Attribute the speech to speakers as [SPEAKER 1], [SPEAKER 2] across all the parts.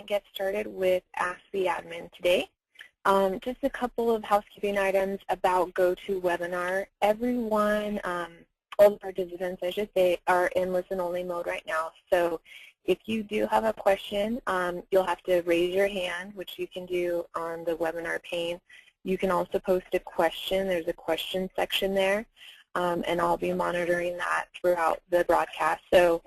[SPEAKER 1] to get started with Ask the Admin today. Just a couple of housekeeping items about GoToWebinar. Everyone, all the participants, I should say, are in listen-only mode right now. So if you do have a question, you'll have to raise your hand, which you can do on the webinar pane. You can also post a question. There's a question section there, and I'll be monitoring that throughout the broadcast. So,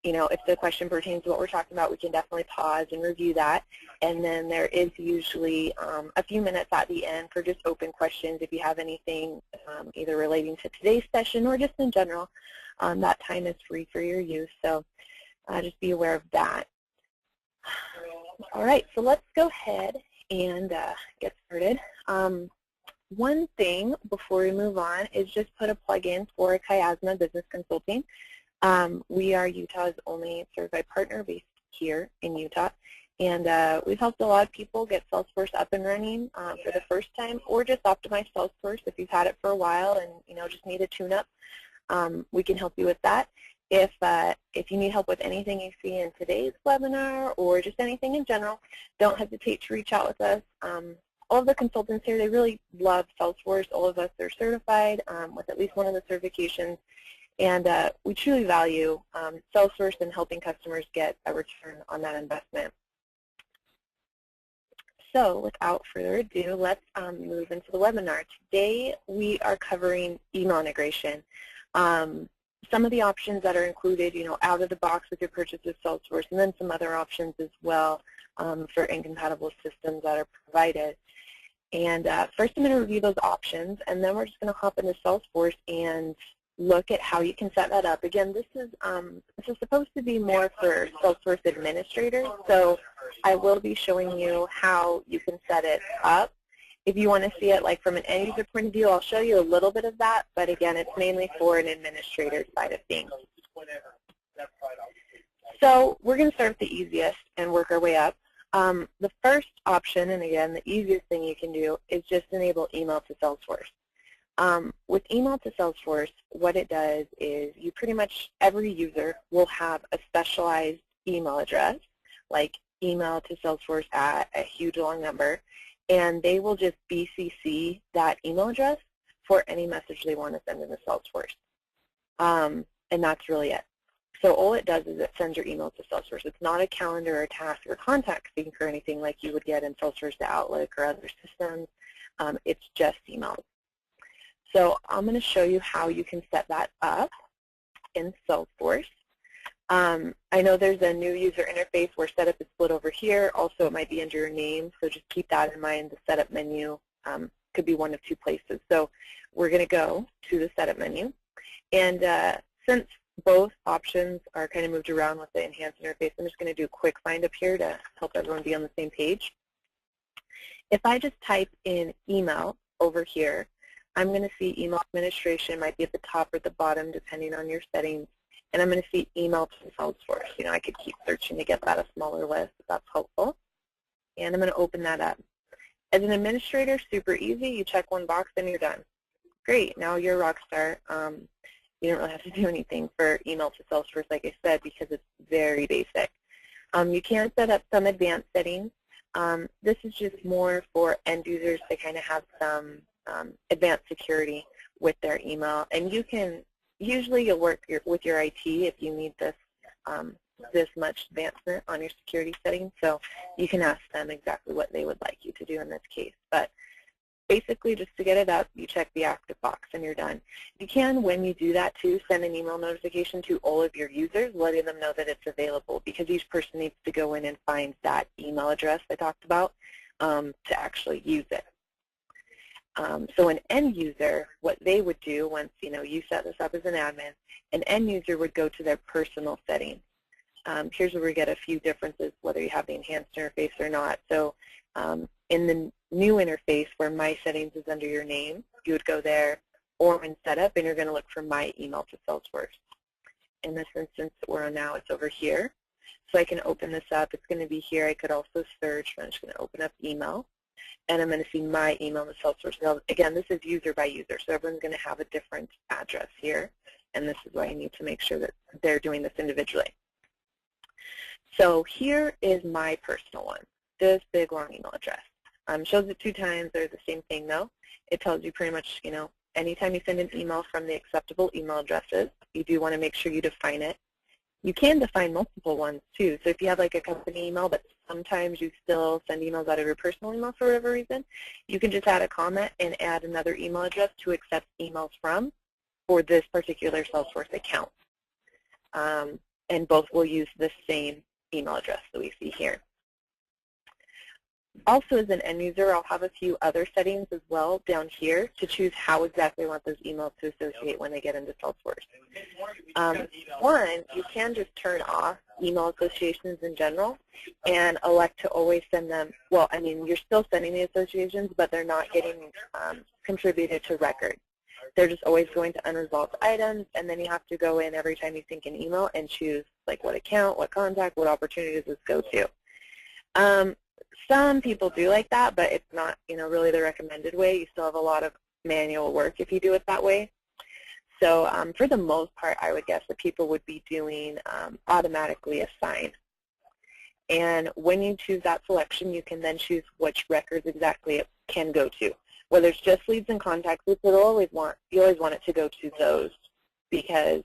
[SPEAKER 1] you know, if the question pertains to what we're talking about, we can definitely pause and review that. And then there is usually a few minutes at the end for just open questions if you have anything either relating to today's session or just in general. That time is free for your use, so just be aware of that. All right, so let's go ahead and get started. One thing before we move on is just put a plug-in for Kyazma Business Consulting. We are Utah's only certified partner based here in Utah, and we've helped a lot of people get Salesforce up and running for the first time, or just optimize Salesforce if you've had it for a while and just need a tune-up. We can help you with that. If you need help with anything you see in today's webinar or just anything in general, don't hesitate to reach out with us. All of the consultants here, they really love Salesforce. All of us are certified with at least one of the certifications. And we truly value Salesforce and helping customers get a return on that investment. So without further ado, let's move into the webinar. Today we are covering email integration. Some of the options that are included, out of the box with your purchase of Salesforce, and then some other options as well for incompatible systems that are provided. And first I'm going to review those options, and then we're just going to hop into Salesforce and look at how you can set that up. Again, this is supposed to be more for Salesforce administrators, so I will be showing you how you can set it up. If you want to see it like from an end user point of view, I'll show you a little bit of that, but again, it's mainly for an administrator side of things. So we're going to start with the easiest and work our way up. The first option, and again, the easiest thing you can do, is just enable email to Salesforce. With email to Salesforce, what it does is you pretty much, every user will have a specialized email address, like email to Salesforce at a huge long number, and they will just BCC that email address for any message they want to send into Salesforce. And that's really it. So all it does is it sends your email to Salesforce. It's not a calendar or task or contact sync or anything like you would get in Salesforce to Outlook or other systems. It's just email. So I'm going to show you how you can set that up in Salesforce. I know there's a new user interface where setup is split over here. Also, it might be under your name, so just keep that in mind. The setup menu could be one of two places. So we're going to go to the setup menu. And since both options are kind of moved around with the enhanced interface, I'm just going to do a quick find up here to help everyone be on the same page. If I just type in email over here, I'm going to see email administration might be at the top or the bottom depending on your settings, and I'm going to see email to Salesforce. I could keep searching to get that a smaller list if that's helpful. And I'm going to open that up. As an administrator, super easy. You check one box and you're done. Great, now you're a rock star. You don't really have to do anything for email to Salesforce, like I said, because it's very basic. You can set up some advanced settings. This is just more for end users to kind of have some advanced security with their email, and you can usually you'll work with your IT if you need this this much advancement on your security settings, so you can ask them exactly what they would like you to do in this case. But basically, just to get it up, you check the active box and you're done. You can, when you do that too, send an email notification to all of your users, letting them know that it's available, because each person needs to go in and find that email address I talked about to actually use it. So an end user, what they would do once you set this up as an admin, an end user would go to their personal settings. Here's where we get a few differences, whether you have the enhanced interface or not. So in the new interface where My Settings is under your name, you would go there, or in Setup, and you're going to look for My Email to Salesforce. In this instance that we're on now, it's over here. So I can open this up. It's going to be here. I could also search. I'm just going to open up email, and I'm going to see My Email to Salesforce. Now, again, this is user by user, so everyone's going to have a different address here, and this is why you need to make sure that they're doing this individually. So here is my personal one, this big long email address. Shows it 2 times. They're the same thing though. It tells you pretty much, anytime you send an email from the acceptable email addresses, you do want to make sure you define it. You can define multiple ones too. So if you have like a company email, but sometimes you still send emails out of your personal email for whatever reason, you can just add a comment and add another email address to accept emails from for this particular Salesforce account. And both will use the same email address that we see here. Also, as an end user, I'll have a few other settings as well down here to choose how exactly I want those emails to associate when they get into Salesforce. One, you can just turn off email associations in general and elect to always send them. Well, I mean, you're still sending the associations, but they're not getting contributed to records. They're just always going to unresolved items, and then you have to go in every time you sync an email and choose like what account, what contact, what opportunity does this go to. Some people do like that, but it's not, really the recommended way. You still have a lot of manual work if you do it that way. So for the most part, I would guess that people would be doing automatically assign. And when you choose that selection, you can then choose which records exactly it can go to. Whether it's just leads and contacts, you always want it to go to those, because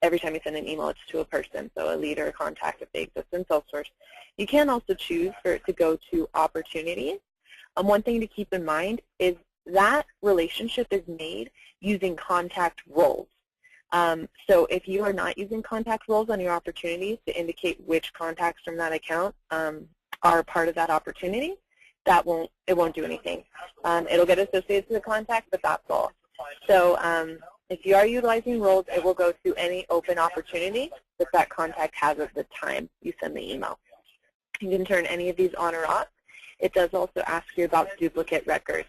[SPEAKER 1] every time you send an email, it's to a person, so a lead or a contact if they exist in Salesforce. You can also choose for it to go to opportunities. One thing to keep in mind is that relationship is made using contact roles. So if you are not using contact roles on your opportunities to indicate which contacts from that account are part of that opportunity, it won't do anything. It'll get associated to the contact, but that's all. So if you are utilizing roles, it will go to any open opportunity that contact has at the time you send the email. You can turn any of these on or off. It does also ask you about duplicate records.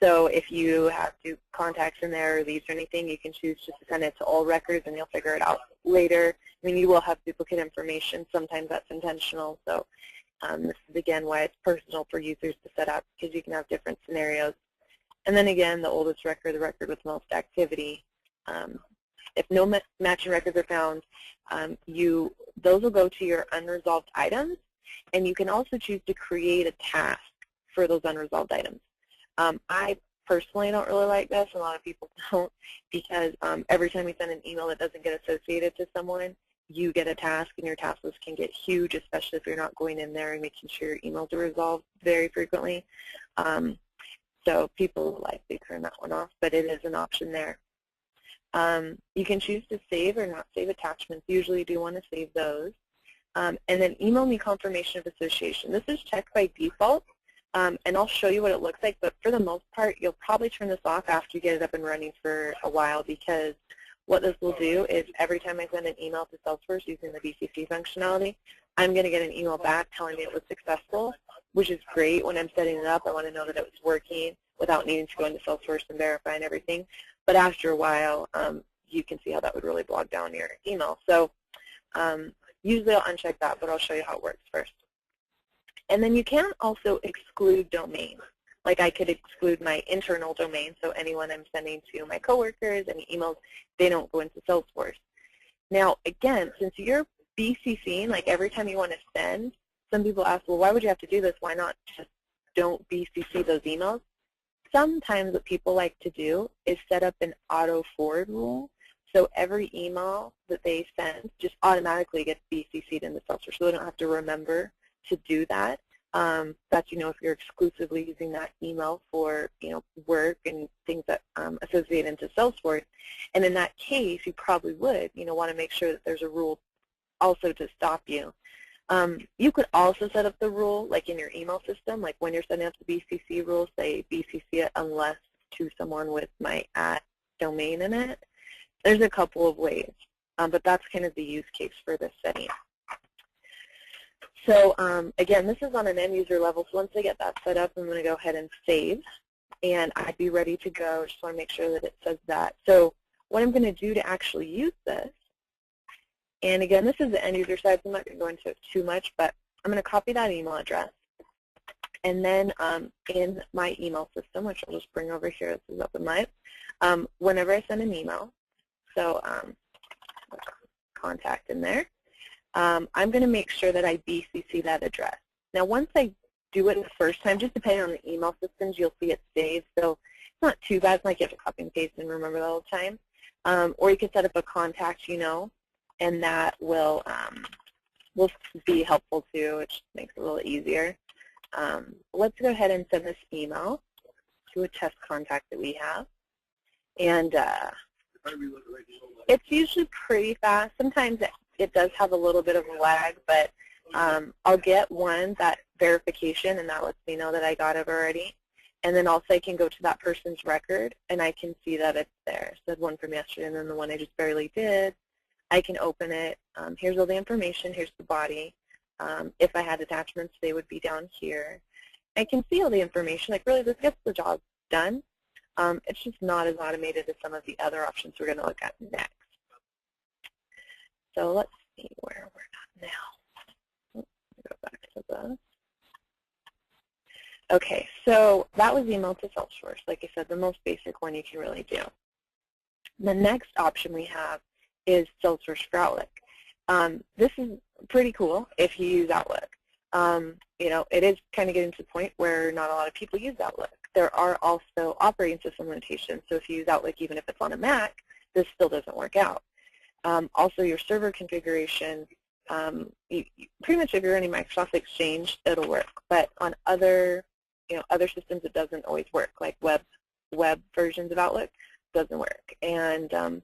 [SPEAKER 1] So if you have contacts in there or leads or anything, you can choose just to send it to all records, and you'll figure it out later. I mean, you will have duplicate information. Sometimes that's intentional. So this is, again, why it's personal for users to set up, because you can have different scenarios. And then again, the oldest record, the record with most activity. If no matching records are found, those will go to your unresolved items, and you can also choose to create a task for those unresolved items. I personally don't really like this. A lot of people don't, because every time you send an email that doesn't get associated to someone, you get a task, and your task list can get huge, especially if you're not going in there and making sure your emails are resolved very frequently. So people will likely turn that one off, but it is an option there. You can choose to save or not save attachments. Usually you do want to save those. And then email me confirmation of association. This is checked by default, and I'll show you what it looks like, but for the most part, you'll probably turn this off after you get it up and running for a while, because what this will do is every time I send an email to Salesforce using the BCC functionality, I'm going to get an email back telling me it was successful, which is great. When I'm setting it up, I want to know that it was working without needing to go into Salesforce and verify and everything. But after a while, you can see how that would really bog down your email. So usually I'll uncheck that, but I'll show you how it works first. And then you can also exclude domains. Like I could exclude my internal domain, so anyone I'm sending to my coworkers, any emails, they don't go into Salesforce. Now, again, since you're BCCing, like every time you want to send, some people ask, well, why would you have to do this? Why not just don't BCC those emails? Sometimes what people like to do is set up an auto-forward rule. So every email that they send just automatically gets BCC'd into Salesforce, so they don't have to remember to do that. That's, if you're exclusively using that email for, work and things that associate into Salesforce. And in that case, you probably would, want to make sure that there's a rule also to stop you. You could also set up the rule, like in your email system, like when you're setting up the BCC rule, say BCC it unless to someone with my @domain in it. There's a couple of ways, but that's kind of the use case for this setting. So again, this is on an end user level, so once I get that set up, I'm going to go ahead and save, and I'd be ready to go. Just want to make sure that it says that. So what I'm going to do to actually use this, and again, this is the end user side, so I'm not going to go into it too much, but I'm going to copy that email address, and then in my email system, which I'll just bring over here, this is open live, whenever I send an email, so contact in there, I'm going to make sure that I BCC that address. Now, once I do it the first time, just depending on the email systems, you'll see it saved. So it's not too bad. It's not like you have to copy and paste and remember that all the time. Or you can set up a contact, and that will be helpful too. It just makes it a little easier. Let's go ahead and send this email to a test contact that we have. And it's usually pretty fast. Sometimes it does have a little bit of a lag, but I'll get that verification, and that lets me know that I got it already. And then also I can go to that person's record, and I can see that it's there. So one from yesterday, and then the one I just barely did. I can open it. Here's all the information. Here's the body. If I had attachments, they would be down here. I can see all the information. Like, really, this gets the job done. It's just not as automated as some of the other options we're going to look at next. So let's see where we're at now. Let's go back to this. Okay, so that was email to Salesforce. Like I said, the most basic one you can really do. The next option we have is Salesforce for Outlook. This is pretty cool if you use Outlook. It is kind of getting to the point where not a lot of people use Outlook. There are also operating system limitations, so if you use Outlook, even if it's on a Mac, this still doesn't work out. Also, your server configuration, pretty much if you're running Microsoft Exchange, it'll work. But on other systems, it doesn't always work. Like web versions of Outlook, doesn't work. And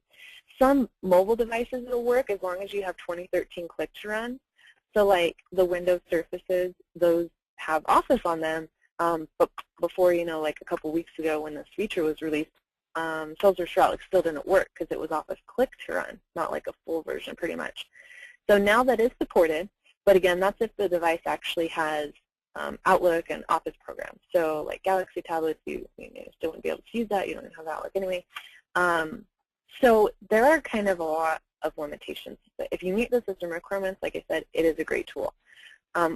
[SPEAKER 1] some mobile devices will work as long as you have 2013 click to run. So like the Windows Surfaces, those have Office on them. But before, like a couple weeks ago when this feature was released, Salesforce for Outlook still didn't work because it was Office click to run, not like a full version pretty much. So now that is supported, but again, that's if the device actually has Outlook and Office programs. So like Galaxy tablets, you still wouldn't be able to use that. You don't have Outlook anyway. So there are kind of a lot of limitations. But if you meet the system requirements, like I said, it is a great tool.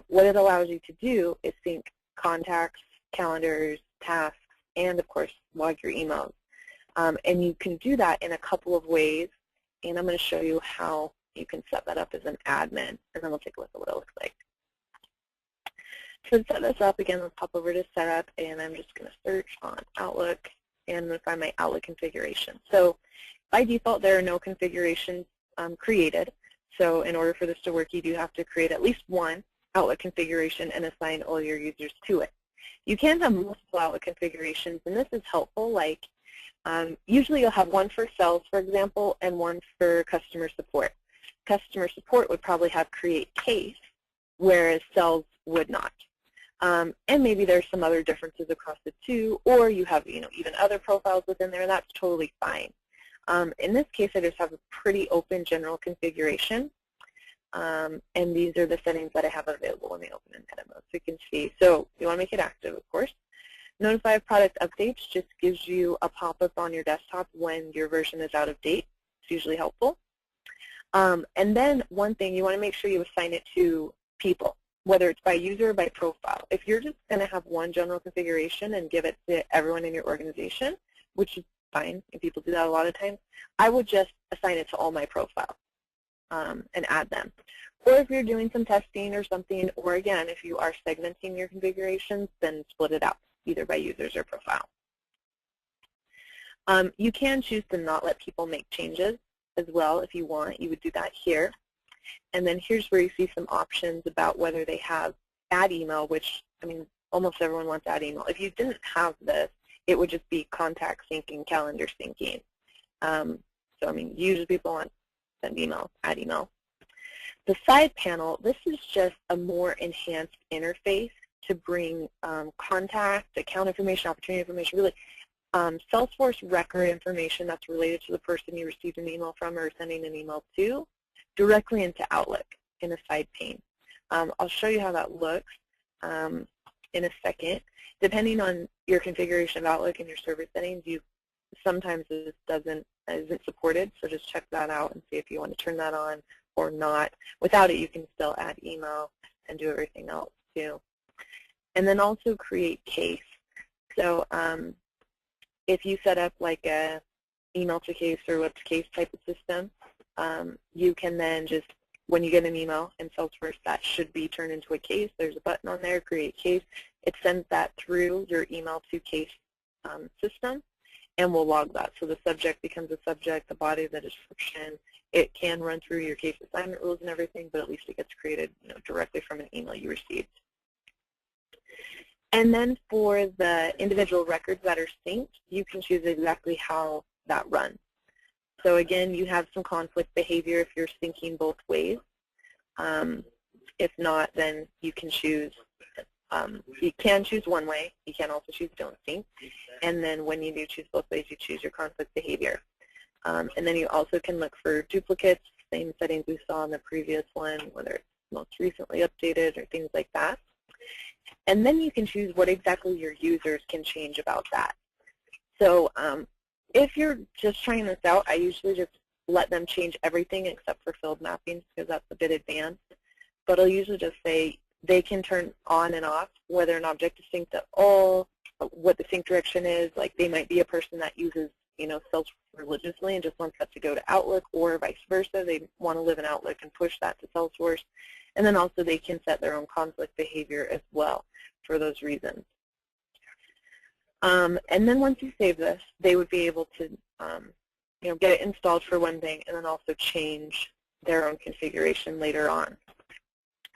[SPEAKER 1] What it allows you to do is sync contacts, calendars, tasks, and of course log your emails. And you can do that in a couple of ways, and I'm going to show you how you can set that up as an admin, and then we'll take a look at what it looks like. So to set this up, again, let's pop over to Setup, and I'm just going to search on Outlook, and I'm going to find my Outlook configuration. So by default, there are no configurations created. So in order for this to work, you do have to create at least one Outlook configuration and assign all your users to it. You can have multiple Outlook configurations, and this is helpful. Like usually you'll have one for sales, for example, and one for customer support. Customer support would probably have create case, whereas sales would not. And maybe there's some other differences across the two, or you have even other profiles within there. That's totally fine. In this case, I just have a pretty open general configuration, and these are the settings that I have available when they open in edit mode. So you can see. So you want to make it active, of course. Notify of product updates just gives you a pop-up on your desktop when your version is out of date. It's usually helpful. And then one thing, you want to make sure you assign it to people, whether it's by user or by profile. If you're just going to have one general configuration and give it to everyone in your organization, which is fine, and people do that a lot of times, I would just assign it to all my profiles and add them. Or if you're doing some testing or something, or again, if you are segmenting your configurations, then split it out, either by users or profile. You can choose to not let people make changes as well if you want. You would do that here. And then here's where you see some options about whether they have add email, which, I mean, almost everyone wants add email. If you didn't have this, it would just be contact syncing, calendar syncing. So, I mean, usually people want send email, add email. The side panel, this is just a more enhanced interface to bring contact, account information, opportunity information, really Salesforce record information that's related to the person you received an email from or sending an email to, directly into Outlook in a side pane. I'll show you how that looks in a second. Depending on your configuration of Outlook and your server settings, sometimes this isn't supported, so just check that out and see if you want to turn that on or not. Without it, you can still add email and do everything else too. And then also create case. So if you set up like a email to case or web to case type of system, you can then just when you get an email in Salesforce, that should be turned into a case. There's a button on there, create case. It sends that through your email to case system, and we'll log that. So the subject becomes a subject, the body, the description. It can run through your case assignment rules and everything, but at least it gets created, directly from an email you received. And then for the individual records that are synced, you can choose exactly how that runs. So again, you have some conflict behavior if you're syncing both ways. If not, then you can choose one way. You can also choose don't sync. And then when you do choose both ways, you choose your conflict behavior. And then you also can look for duplicates, same settings we saw in the previous one, whether it's most recently updated or things like that. And then you can choose what exactly your users can change about that. So if you're just trying this out, I usually just let them change everything except for field mappings because that's a bit advanced. But I'll usually just say they can turn on and off whether an object is synced at all, what the sync direction is. Like they might be a person that uses Salesforce religiously and just wants that to go to Outlook, or vice versa. They want to live in Outlook and push that to Salesforce. And then also they can set their own conflict behavior as well for those reasons. And then once you save this, they would be able to get it installed for one thing and then also change their own configuration later on.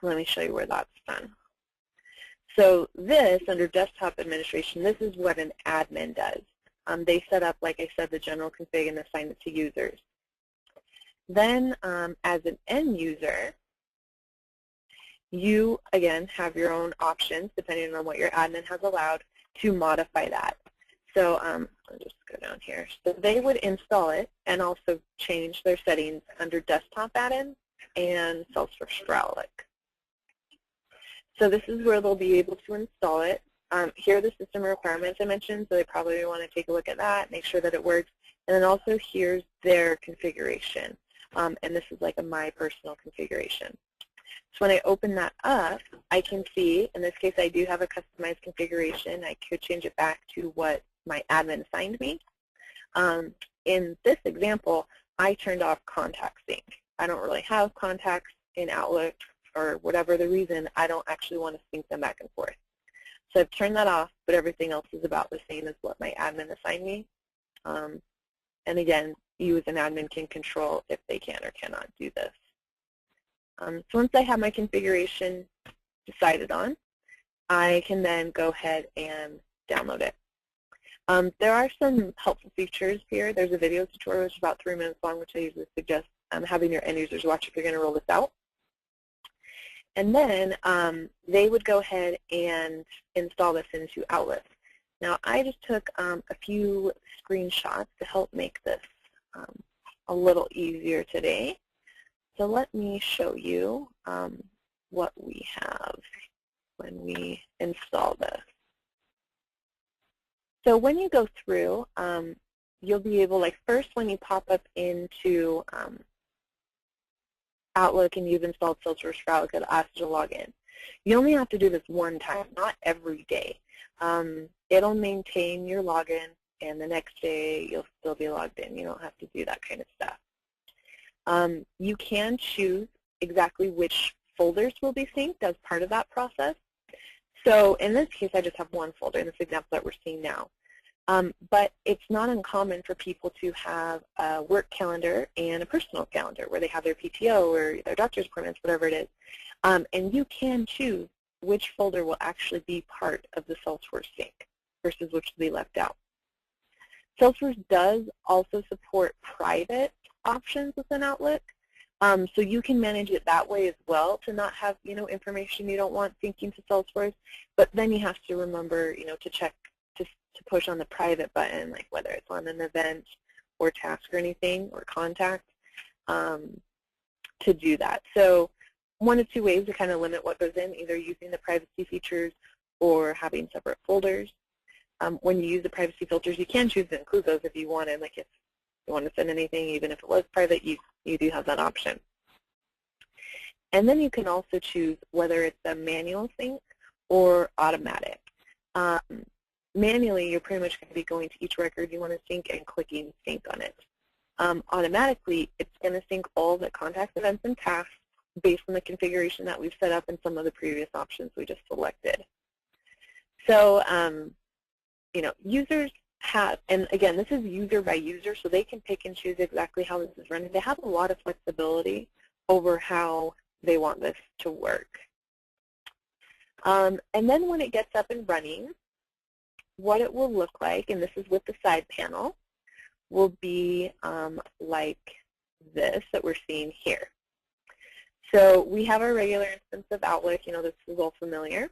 [SPEAKER 1] Let me show you where that's done. So this, under desktop administration, this is what an admin does. They set up, like I said, the general config and assign it to users. Then as an end user, you, again, have your own options, depending on what your admin has allowed, to modify that. So I'll just go down here. So they would install it and also change their settings under desktop add-in and Salesforce for Outlook. So this is where they'll be able to install it. Here are the system requirements I mentioned, so they probably want to take a look at that, make sure that it works. And then also here's their configuration. And this is like my personal configuration. So when I open that up, I can see, in this case I do have a customized configuration. I could change it back to what my admin assigned me. In this example, I turned off contact sync. I don't really have contacts in Outlook, or whatever the reason, I don't actually want to sync them back and forth. So I've turned that off, but everything else is about the same as what my admin assigned me. And again, you as an admin can control if they can or cannot do this. So once I have my configuration decided on, I can then go ahead and download it. There are some helpful features here. There's a video tutorial which is about 3 minutes long, which I usually suggest having your end users watch if you're going to roll this out. And then they would go ahead and install this into Outlook. Now, I just took a few screenshots to help make this a little easier today. So let me show you what we have when we install this. So when you go through, you'll be able, like first when you pop up into Outlook and you've installed Salesforce for Outlook, it'll ask you to log in. You only have to do this one time, not every day. It'll maintain your login, and the next day you'll still be logged in. You don't have to do that kind of stuff. You can choose exactly which folders will be synced as part of that process. So in this case, I just have one folder in this example that we're seeing now. But it's not uncommon for people to have a work calendar and a personal calendar where they have their PTO or their doctor's appointments, whatever it is. And you can choose which folder will actually be part of the Salesforce sync versus which will be left out. Salesforce does also support private options within Outlook. So you can manage it that way as well to not have, information you don't want syncing to Salesforce. But then you have to remember, to check to push on the private button, like whether it's on an event or task or anything or contact, to do that. So one of two ways to kind of limit what goes in, either using the privacy features or having separate folders. When you use the privacy filters, you can choose to include those if you wanted. Like if you want to send anything, even if it was private, you do have that option. And then you can also choose whether it's a manual sync or automatic. Manually, you're pretty much going to be going to each record you want to sync and clicking sync on it. Automatically, it's going to sync all the contacts, events, and tasks based on the configuration that we've set up and some of the previous options we just selected. So, you know, users have, and again, this is user by user, so they can pick and choose exactly how this is running. They have a lot of flexibility over how they want this to work. And then when it gets up and running, what it will look like, and this is with the side panel, will be like this that we're seeing here. So we have our regular instance of Outlook, you know, this is all familiar,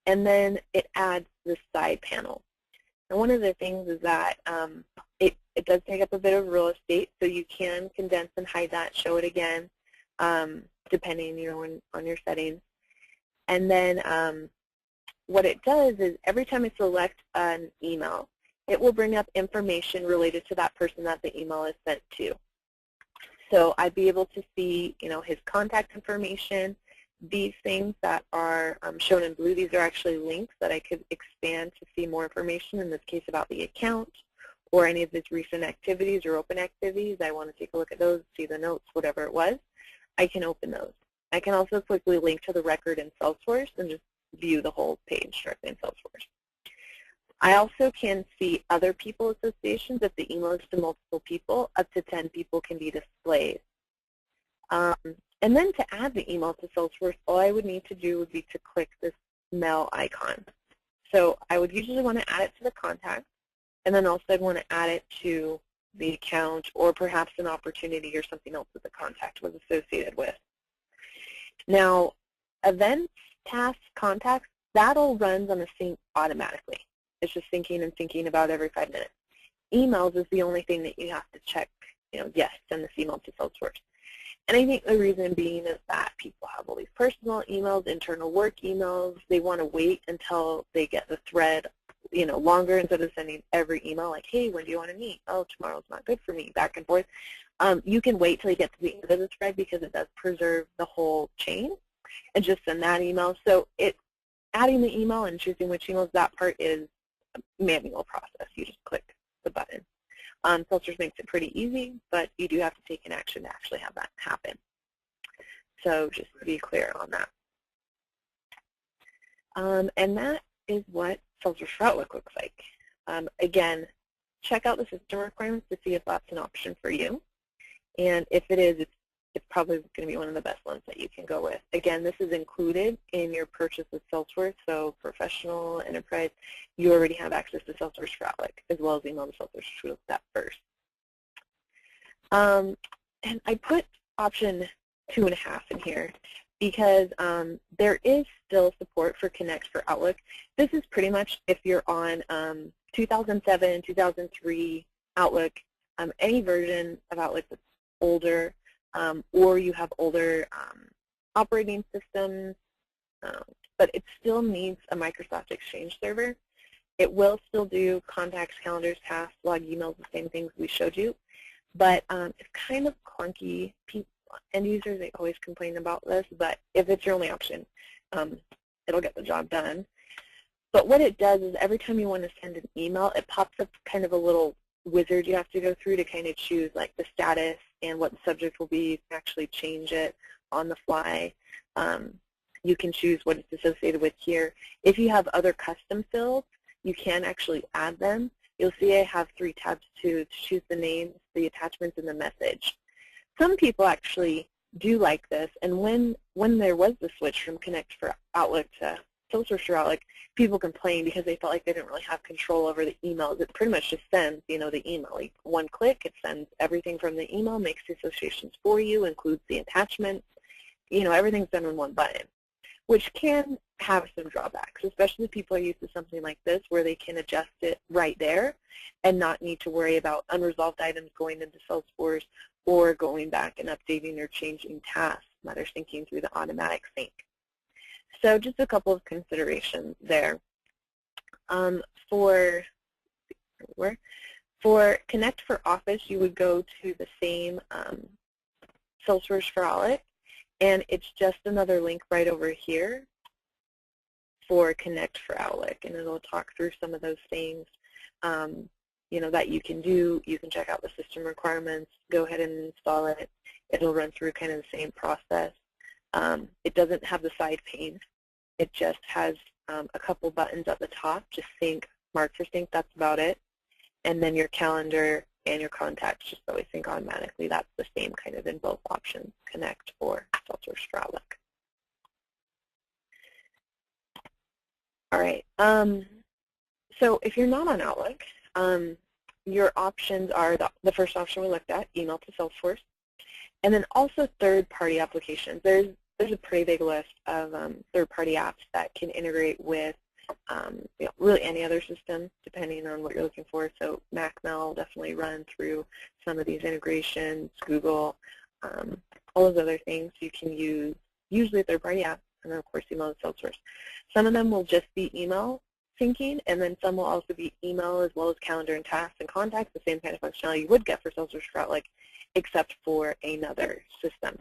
[SPEAKER 1] and then it adds this side panel. And one of the things is that it does take up a bit of real estate, so you can condense and hide that, show it again, depending, you know, on your settings. And then what it does is every time I select an email, it will bring up information related to that person that the email is sent to. So I'd be able to see, you know, his contact information. These things that are shown in blue, these are actually links that I could expand to see more information, in this case about the account or any of his recent activities or open activities. I want to take a look at those, see the notes, whatever it was. I can open those. I can also quickly link to the record in Salesforce and just view the whole page directly in Salesforce. I also can see other people associations. If the email is to multiple people, up to 10 people can be displayed. And then to add the email to Salesforce, all I would need to do would be to click this mail icon. So I would usually want to add it to the contact, and then also I'd want to add it to the account or perhaps an opportunity or something else that the contact was associated with. Now, events, tasks, contacts, that all runs on a sync automatically. It's just syncing and thinking about every 5 minutes. Emails is the only thing that you have to check, you know, yes, send this email to Salesforce. And I think the reason being is that people have all these personal emails, internal work emails. They want to wait until they get the thread, you know, longer, instead of sending every email like, hey, when do you want to meet? Oh, tomorrow's not good for me, back and forth. You can wait till you get to the end of the thread because it does preserve the whole chain and just send that email. So adding the email and choosing which emails, that part is a manual process. You just click the button. Salesforce makes it pretty easy, but you do have to take an action to actually have that happen. So just to be clear on that. And that is what Salesforce for Outlook looks like. Again, check out the system requirements to see if that's an option for you. And if it is, it's probably going to be one of the best ones that you can go with. Again, this is included in your purchase with Salesforce, so professional, enterprise, you already have access to Salesforce for Outlook, as well as email to Salesforce, which we'll look at first. And I put option 2.5 in here because there is still support for Connect for Outlook. This is pretty much if you're on 2007, 2003 Outlook, any version of Outlook that's older, or you have older operating systems, but it still needs a Microsoft Exchange server. It will still do contacts, calendars, tasks, log emails, the same things we showed you, but it's kind of clunky. End users, they always complain about this, but if it's your only option, it'll get the job done. But what it does is every time you want to send an email, it pops up kind of a little wizard you have to go through to kind of choose like the status and what the subject will be. You can actually change it on the fly. You can choose what it's associated with here. If you have other custom fields, you can actually add them. You'll see I have 3 tabs to choose the names, the attachments, and the message. Some people actually do like this, and when there was the switch from Connect for Outlook to Salesforce for Outlook, people complained because they felt like they didn't really have control over the emails. It pretty much just sends, you know, the email. Like one click, it sends everything from the email, makes the associations for you, includes the attachments. You know, everything's done in one button, which can have some drawbacks, especially if people are used to something like this where they can adjust it right there and not need to worry about unresolved items going into Salesforce or going back and updating or changing tasks that are syncing through the automatic sync. So just a couple of considerations there. For Connect for Office, you would go to the same Salesforce for Outlook, and it's just another link right over here for Connect for Outlook, and it'll talk through some of those things you know, that you can do. You can check out the system requirements, go ahead and install it. It'll run through kind of the same process. It doesn't have the side pane. It just has a couple buttons at the top. Just sync, mark for sync, that's about it. And then your calendar and your contacts just always sync automatically. That's the same kind of in both options, Connect or Salesforce for Outlook. All right. So if you're not on Outlook, your options are the first option we looked at, email to Salesforce, and then also third-party applications. There's a pretty big list of third-party apps that can integrate with really any other system, depending on what you're looking for. So MacMail will definitely run through some of these integrations, Google, all those other things. You can use usually third-party apps, and then of course email to Salesforce. Some of them will just be email syncing, and then some will also be email as well as calendar and tasks and contacts, the same kind of functionality you would get for Salesforce for Outlook, except for another system.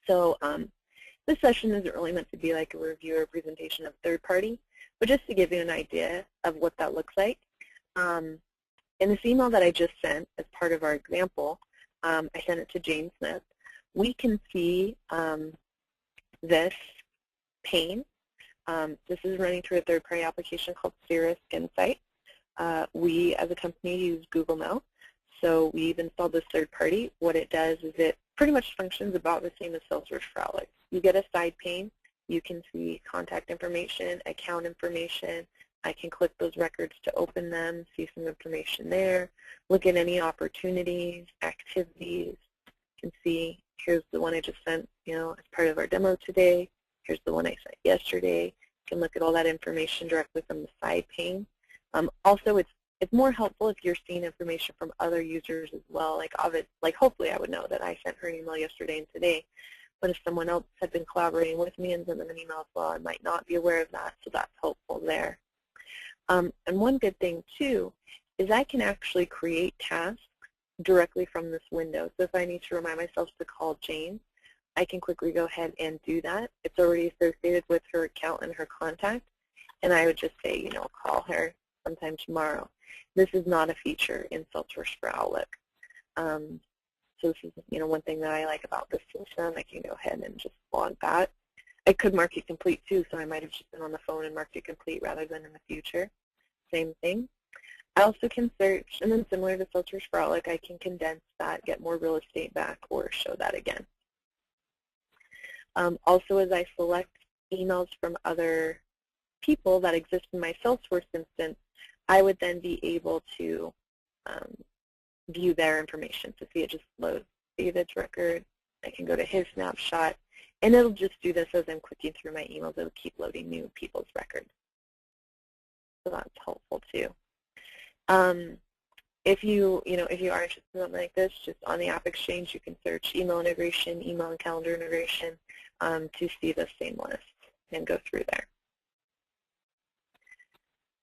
[SPEAKER 1] So this session isn't really meant to be like a review or presentation of third party, but just to give you an idea of what that looks like. In this email that I just sent as part of our example, I sent it to Jane Smith. We can see this pane. This is running through a third-party application called Cirrus Insight. We, as a company, use Google Mail, so we've installed this third-party. What it does is it pretty much functions about the same as Salesforce for Outlook. You get a side pane. You can see contact information, account information. I can click those records to open them, see some information there, look at any opportunities, activities. You can see, here's the one I just sent, as part of our demo today. Here's the one I sent yesterday. You can look at all that information directly from the side pane. Also, it's more helpful if you're seeing information from other users as well. Like hopefully I would know that I sent her an email yesterday and today, but if someone else had been collaborating with me and sent them an email as well, I might not be aware of that, so that's helpful there. And one good thing too is I can actually create tasks directly from this window. So if I need to remind myself to call Jane, I can quickly go ahead and do that. It's already associated with her account and her contact, and I would just say, call her sometime tomorrow. This is not a feature in Salesforce for Outlook. So this is, one thing that I like about this system. I can go ahead and just log that. I could mark it complete too, so I might have just been on the phone and marked it complete rather than in the future. Same thing. I also can search, and then similar to Salesforce for Outlook, I can condense that, get more real estate back, or show that again. Also, as I select emails from other people that exist in my Salesforce instance, I would then be able to view their information. So see, it just loads David's record. I can go to his snapshot, and it'll just do this as I'm clicking through my emails. It'll keep loading new people's records. So that's helpful too. If you are interested in something like this, just on the App Exchange, you can search email integration, email and calendar integration to see the same list and go through there.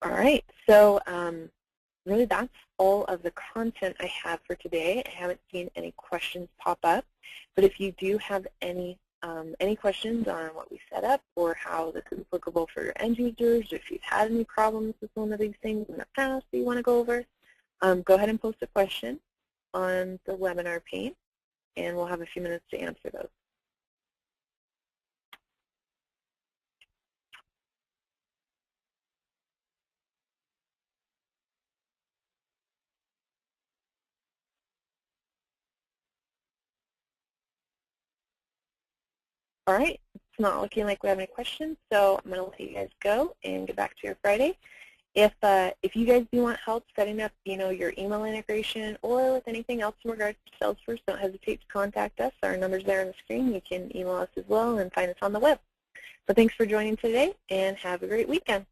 [SPEAKER 1] All right, so really that's all of the content I have for today. I haven't seen any questions pop up, but if you do have any questions on what we set up or how this is applicable for your end users, or if you've had any problems with one of these things in the past that you want to go over, go ahead and post a question on the webinar pane, and we'll have a few minutes to answer those. All right, it's not looking like we have any questions, so I'm going to let you guys go and get back to your Friday. If you guys do want help setting up, your email integration or with anything else in regards to Salesforce, don't hesitate to contact us. Our number's there on the screen. You can email us as well and find us on the web. So thanks for joining today, and have a great weekend.